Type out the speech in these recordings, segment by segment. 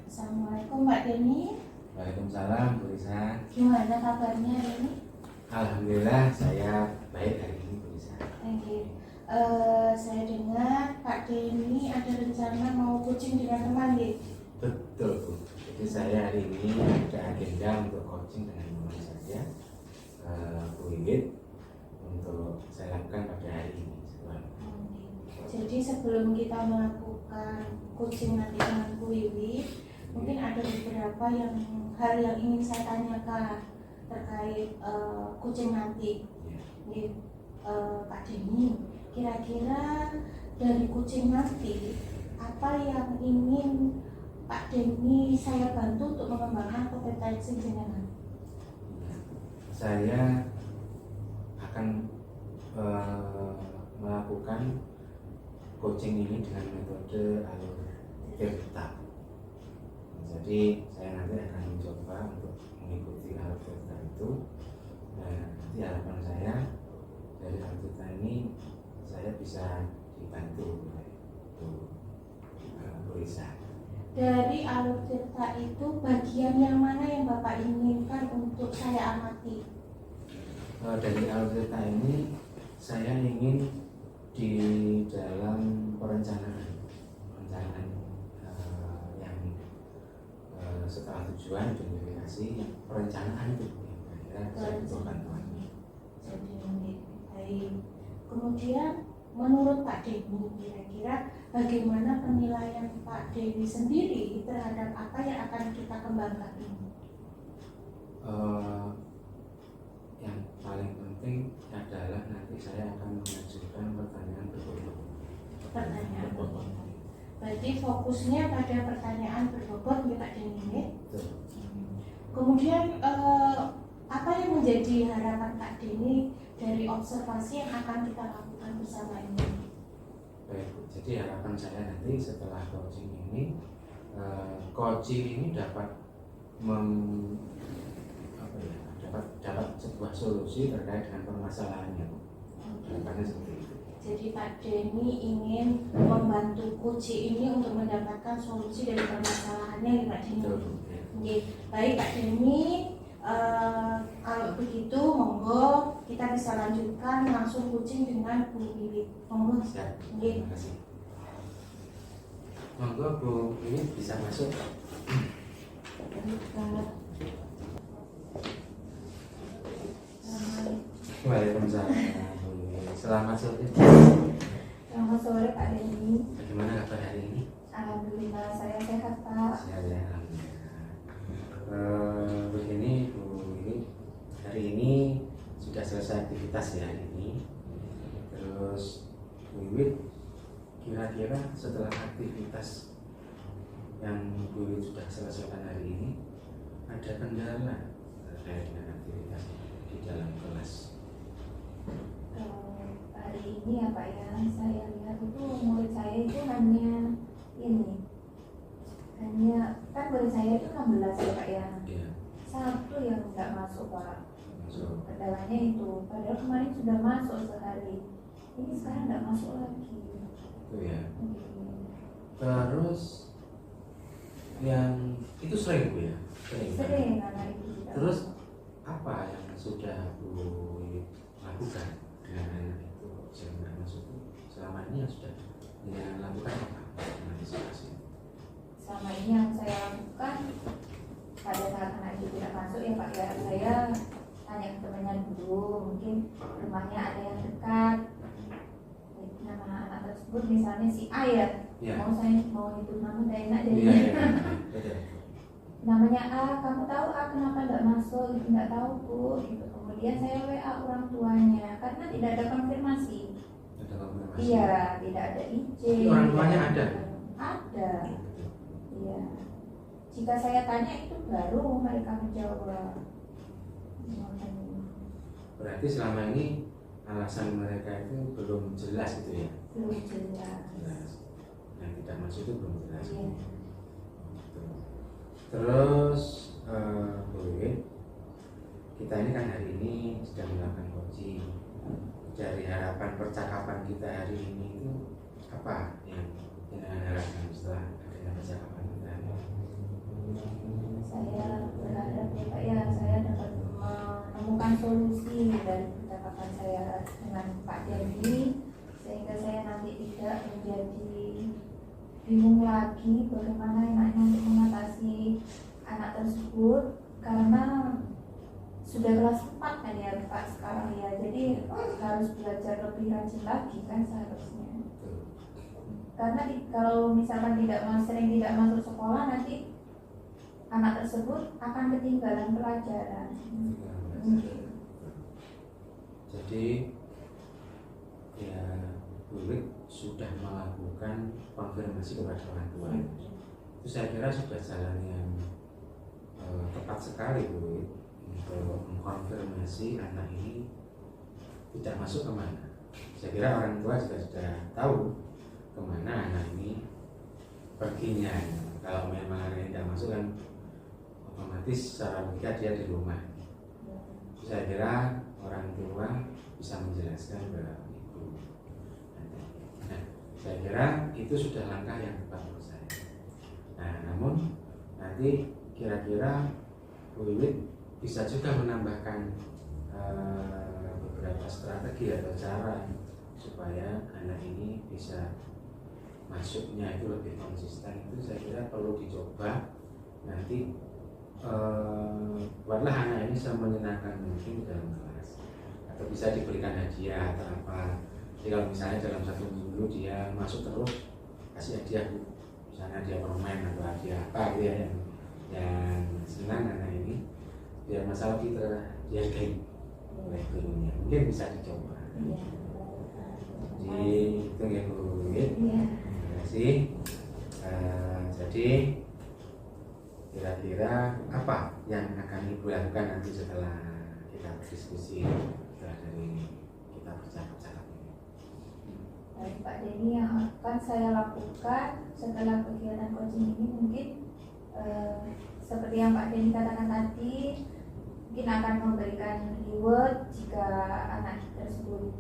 Assalamualaikum Pak Denny. Waalaikumsalam Bu Risa. Gimana kabarnya hari ini? Alhamdulillah saya baik hari ini Bu Risa. Saya dengar Pak Denny ada rencana mau coaching dengan teman nih. Betul Bu. Jadi saya hari ini ada agenda untuk coaching dengan teman saya, Bu Wiwit, untuk saya lakukan pada hari ini. Jadi sebelum kita melakukan coaching nanti dengan Bu Wiwit, mungkin ada beberapa hal yang ingin saya tanyakan terkait coaching nanti. Pak Denny, kira-kira dari coaching nanti apa yang ingin Pak Denny saya bantu untuk mengembangkan kompetensi jenengan? Saya akan melakukan coaching ini dengan metode alur tirta. Jadi saya nanti akan mencoba untuk mengikuti alur tirta itu. Nanti harapan saya dari alur tirta ini saya bisa dibantu oleh Bu Risa. Dari alur tirta itu bagian yang mana yang Bapak inginkan untuk saya amati? Dari alur tirta ini saya ingin di dalam perencanaan yang setelah tujuan identifikasi perencanaan itu saya butuh bantuannya. Jadi baik. Kemudian menurut Pak Denny, kira-kira bagaimana penilaian Pak Denny sendiri terhadap apa yang akan kita kembangkan ini? Yang paling penting adalah nanti saya akan mengajukan pertanyaan berbobot. Pertanyaan berbobot. Berarti fokusnya pada pertanyaan berbobot ya Pak Denny. Kemudian apa yang menjadi harapan Pak Denny dari observasi yang akan kita lakukan bersama ini? Baik, jadi harapan saya nanti setelah coaching ini, dapat dapat sebuah solusi terkait dengan permasalahannya. Harapannya seperti itu. Jadi Pak Denny ingin membantu coach ini untuk mendapatkan solusi dari permasalahannya ya Pak Denny. Oke, baik Pak Denny. Kalau begitu monggo kita bisa lanjutkan langsung coaching dengan Bu Wiwit. Monggo. Siap. Oke. Terima kasih. Monggo Bu Wiwit bisa masuk. Waalaikumsalam. Selamat sore. Selamat sore Pak Denny. Bagaimana kabar hari ini? Alhamdulillah saya sehat Pak. Sehat ya, alhamdulillah. Begini Bu Wiwit, hari ini sudah selesai aktivitas ya hari ini. Terus Bu Wiwit, kira-kira setelah aktivitas yang Bu Wiwit sudah selesaikan hari ini, ada kendala terkait dengan aktivitas di dalam kelas? Hari ini ya Pak ya, saya lihat itu murid saya itu hanya kan murid saya itu 16 ya Pak ya. Iya. Satu yang nggak masuk Pak. Masuk. Kendalanya itu, padahal kemarin sudah masuk sehari, ini sekarang nggak masuk lagi. Itu ya. Terus yang itu sering Bu ya? Sering anak itu tidak Terus masuk. apa yang sudah Bu Wiwit lakukan dengan anak itu sehingga masuk? Selama ini yang sudah dia lakukan apa? Mengantisipasi. Selama ini yang saya lakukan pada saat anak itu tidak masuk ya Pak ya, saya tanya ke temannya dulu, mungkin rumahnya ada yang dekat. nama anak tersebut, misalnya si A ya, Ya. mau nyebut nama gak enak jadi Iya, iya, betul. namanya A, kamu tahu A kenapa nggak masuk? Nggak tahu Bu, gitu. Kemudian saya WA orang tuanya karena tidak ada konfirmasi. Ada konfirmasi. Iya, tidak ada izin. Tapi orang tuanya ada? Ada. Iya. Jika saya tanya itu baru mereka menjawab. Berarti selama ini alasan mereka itu belum jelas gitu ya? Belum jelas. Jelas. Yang tidak masuk itu belum jelas. Iya. Terus Bu Wiwit, kita ini kan hari ini sedang melakukan coaching. Dari harapan percakapan kita hari ini itu apa yang dengan harapkan setelah adanya percakapan kita? Saya berharap ya Pak ya, saya dapat menemukan solusi dari percakapan saya dengan Pak Dendi, sehingga saya nanti tidak menjadi bingung lagi bagaimana enaknya untuk mengatasi anak tersebut, karena sudah kelas 4 kan ya Pak sekarang ya, jadi harus belajar lebih rajin lagi kan seharusnya. Karena kalau misalkan sering tidak masuk sekolah, nanti anak tersebut akan ketinggalan pelajaran. Jadi ya Bu Wiwit sudah melakukan konfirmasi kepada orang tua. Itu saya kira sudah jalan yang tepat sekali Bu Wiwit untuk mengkonfirmasi anak ini tidak masuk kemana. Saya kira orang tua juga sudah tahu kemana anak ini perginya. Kalau memang anak ini tidak masuk kan otomatis secara logika dia di rumah. Saya kira orang tua bisa menjelaskan ke ibu. Nah, saya kira itu sudah langkah yang tepat menurut saya. Nah, namun nanti kira-kira Bu Wiwit bisa juga menambahkan beberapa strategi atau cara supaya anak ini bisa masuknya itu lebih konsisten. Itu saya kira perlu dicoba nanti. Buatlah anak ini semenyenangkan mungkin dalam kelas, atau bisa diberikan hadiah atau apa. Jadi kalau misalnya dalam satu minggu dia masuk terus, kasih hadiah, misalnya dia permen atau hadiah apa gitu ya, yang senang anak ini, biar masalah kita dihargai oleh gurunya. Mungkin bisa dicoba. Jadi itu ya Bu Wiwit. Terima kasih. Jadi kira-kira apa yang akan Ibu lakukan nanti setelah kita berdiskusi, setelah dari kita bercakap-cakap ini? Baik Pak Denny, yang akan saya lakukan setelah kegiatan coaching ini mungkin seperti yang Pak Denny katakan tadi, mungkin akan memberikan reward jika anak tersebut,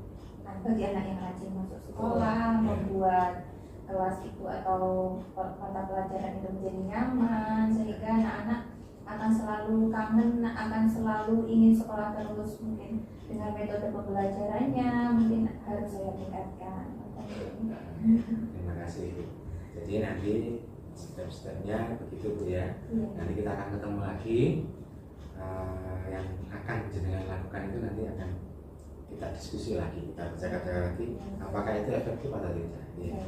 bagi anak yang rajin masuk sekolah, membuat kelas itu atau mata pelajaran itu menjadi nyaman, sehingga anak-anak akan selalu kangen, akan selalu ingin sekolah terus. Mungkin dengan metode pembelajarannya mungkin harus saya tingkatkan. Terima kasih Bu. Jadi nanti step-stepnya begitu Bu ya. Nanti kita akan ketemu lagi. Yang akan jenengan lakukan itu nanti akan kita diskusi lagi, kita bercakap lagi apakah itu efektif atau tidak ya.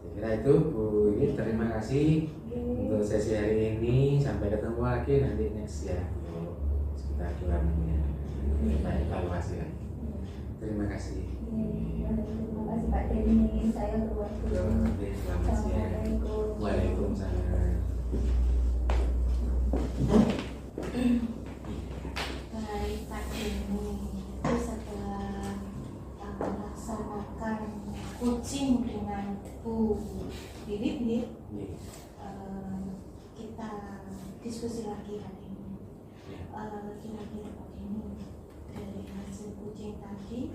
Saya kira itu Bu Wiwit, terima kasih untuk sesi hari ini. Sampai ketemu lagi nanti next ya, untuk sekitar 2 minggu ya. Kita evaluasi lagi. Terima kasih. Terima kasih Pak Denny, saya keluar dulu. Oke, selamat siang. Waalaikumsalam. Baik Pak Denny, itu setelah melaksanakan coaching dengan Bu Wiwit, kita diskusi lagi hari ini. Kira-kira Pak Denny, dari hasil coaching tadi,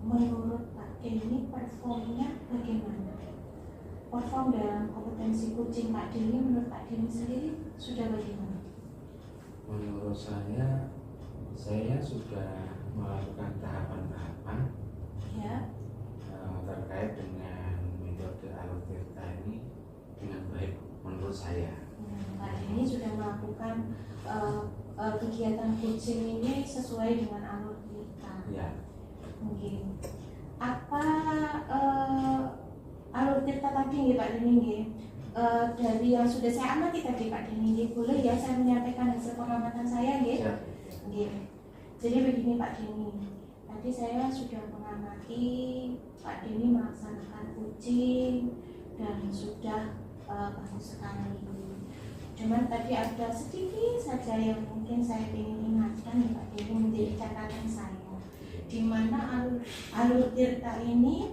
menurut Pak Denny performnya bagaimana? Perform dalam kompetensi coaching Pak Denny, menurut Pak Denny sendiri sudah bagaimana? Menurut saya sudah melakukan tahapan-tahapan Ya. terkait dengan metode Alur Tirta ini dengan baik menurut saya. Pak Denny sudah melakukan kegiatan coaching ini sesuai dengan Alur Tirta. Ya. Mungkin apa alur tirta tadi nggih Pak Deni nggih. Dari yang sudah saya amati tadi Pak Deni nggih, boleh ya saya menyampaikan hasil pengamatan saya nggih? Ya. Nggih. Jadi begini Pak Deni, tadi saya sudah mengamati Pak Deni melaksanakan kucing dan sudah bagus sekali. Cuman tadi ada sedikit saja yang mungkin saya ingin ingatkan ya Pak Deni, menjadi catatan saya, di mana alur tirta ini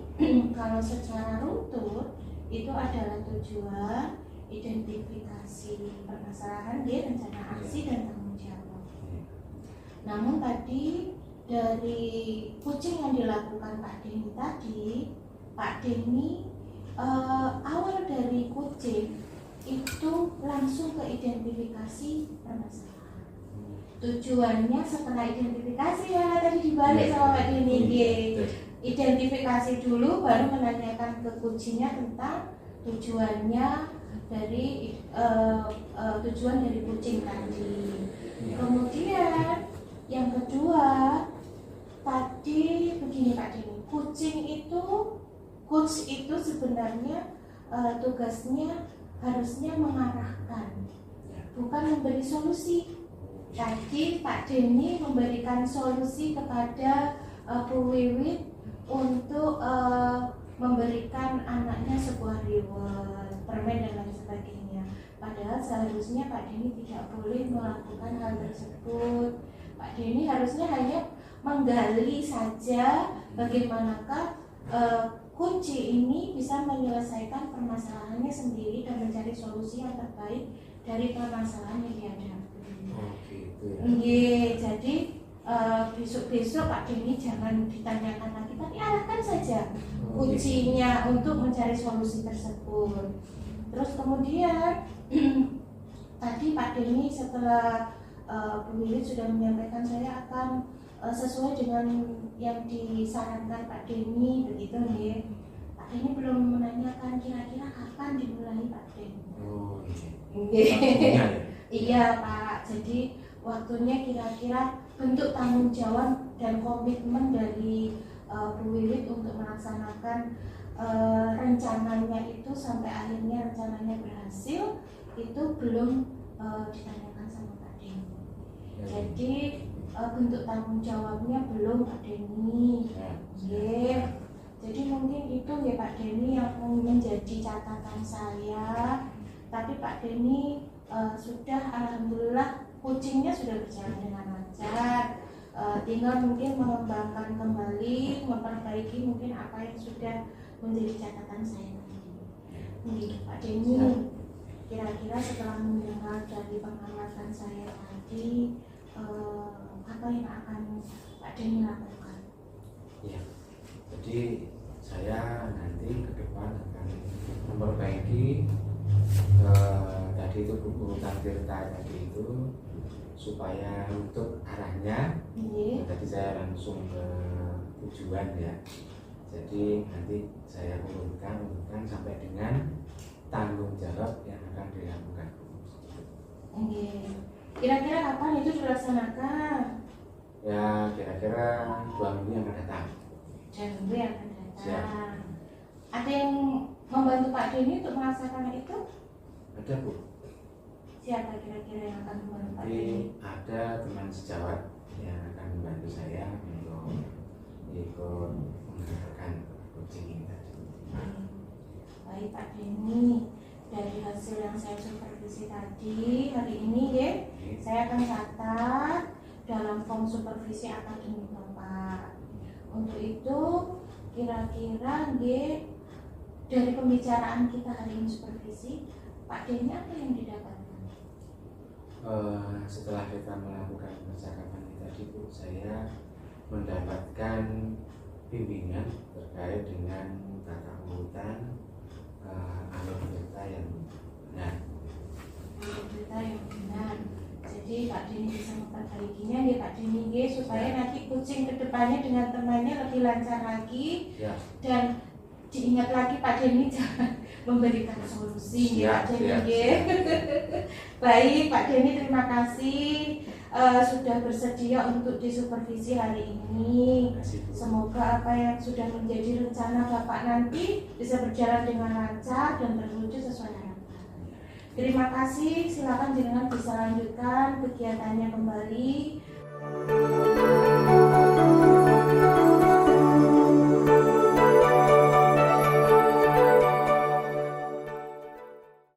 kalau secara runtut itu adalah tujuan, identifikasi permasalahan, dia rencana aksi dan tanggung jawab. Namun tadi dari kucing yang dilakukan Pak Deni tadi, Pak Deni awal dari kucing itu langsung ke identifikasi permasalahan. Tujuannya setelah identifikasi ya tadi dibalik sama Pak Deni, identifikasi dulu baru menanyakan ke kucingnya tentang tujuannya dari tujuan dari kucing tadi. Kemudian yang kedua tadi begini Pak Deni, coach itu sebenarnya tugasnya harusnya mengarahkan, bukan memberi solusi. Tadi Pak Deni memberikan solusi kepada Bu Wiwit untuk memberikan anaknya sebuah reward, permen dan lain sebagainya. Padahal seharusnya Pak Deni tidak boleh melakukan hal tersebut. Pak Deni harusnya hanya menggali saja bagaimanakah kunci ini bisa menyelesaikan permasalahannya sendiri dan mencari solusi yang terbaik dari permasalahan yang dihadapi. Oh gitu ya. Jadi besok-besok Pak Deni jangan ditanyakan lagi, tapi arahkan saja kuncinya untuk mencari solusi tersebut. Terus kemudian tadi Pak Deni setelah Bu Wiwit sudah menyampaikan, saya akan sesuai dengan yang disarankan Pak Deni begitu nih. Pak Deni belum menanyakan kira-kira kapan dimulai Pak Deni. Oh iya. Iya Pak, jadi waktunya kira-kira bentuk tanggung jawab dan komitmen dari Bu Wiwit untuk melaksanakan rencananya itu sampai akhirnya rencananya berhasil itu belum ditanyakan sama Pak Deni. Jadi bentuk tanggung jawabnya belum Pak Deni. Jadi mungkin itu ya Pak Deni yang menjadi catatan saya. Tapi Pak Deni sudah alhamdulillah kucingnya sudah berjalan dengan lancar. Tinggal mungkin mengembangkan kembali, memperbaiki mungkin apa yang sudah menjadi catatan saya tadi. Pak Deni, kira-kira setelah mendengar dari pengamatan saya tadi, apa yang akan Pak Deni lakukan? Ya, jadi saya nanti ke depan akan memperbaiki tadi itu urutan tirta tadi itu supaya untuk arahnya. Tadi saya langsung ke tujuan ya. Jadi nanti saya urutkan sampai dengan tanggung jawab yang akan dilakukan. Kira-kira kapan itu dilaksanakan? Ya kira-kira 2 minggu yang akan datang. 2 minggu yang akan datang. Siap. Ada yang membantu Pak Deni untuk melaksanakan itu? Ada Bu. Siapa kira-kira yang akan membantu Pak Jadi Deni? ada teman sejawat yang akan membantu saya untuk ikut menggerakkan kucing ini tadi. Baik Pak Deni, dari hasil yang saya supervisi tadi hari ini ya, saya akan catat dalam form supervisi akademik Bapak. Untuk itu kira-kira dari pembicaraan kita hari ini supervisi, Pak Deni apa yang didapatkan? Setelah kita melakukan percakapan ini tadi Bu, saya mendapatkan bimbingan terkait dengan tata urutan alur tirta yang benar. Alur tirta yang benar. Jadi Pak Deni bisa memperbaikinya ya Pak Deni supaya nanti kucing kedepannya dengan temannya lebih lancar lagi. Ya. Dan diingat lagi Pak Deni jangan memberikan solusi ya Pak Deni. Baik Pak Deni, terima kasih sudah bersedia untuk disupervisi hari ini. Terima kasih, Bu. Semoga apa yang sudah menjadi rencana Bapak nanti bisa berjalan dengan lancar dan terwujud sesuai harapan. Terima kasih, silakan jenengan bisa lanjutkan kegiatannya kembali.